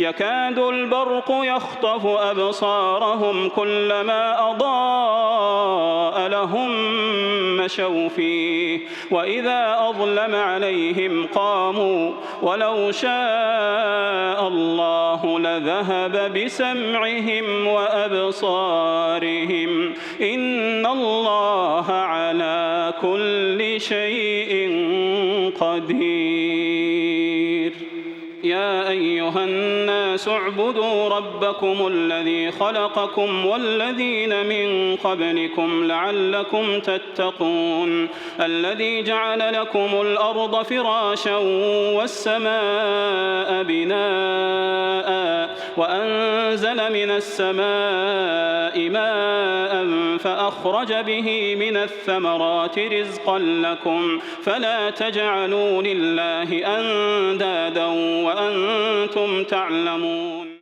يكاد البرق يخطف أبصارهم كلما أضاء لهم مشوا فيه وإذا أظلم عليهم قاموا ولو شاء الله لذهب بسمعهم وأبصارهم إن الله على كل شيء قدير. يا أيها الناس اعبدوا ربكم الذي خلقكم والذين من قبلكم لعلكم تتقون الذي جعل لكم الأرض فراشا والسماء بناء وأنزل من السماء ماء فأخرج به من الثمرات رزقا لكم فلا تجعلوا لله أندادا وأنتم تعلمون.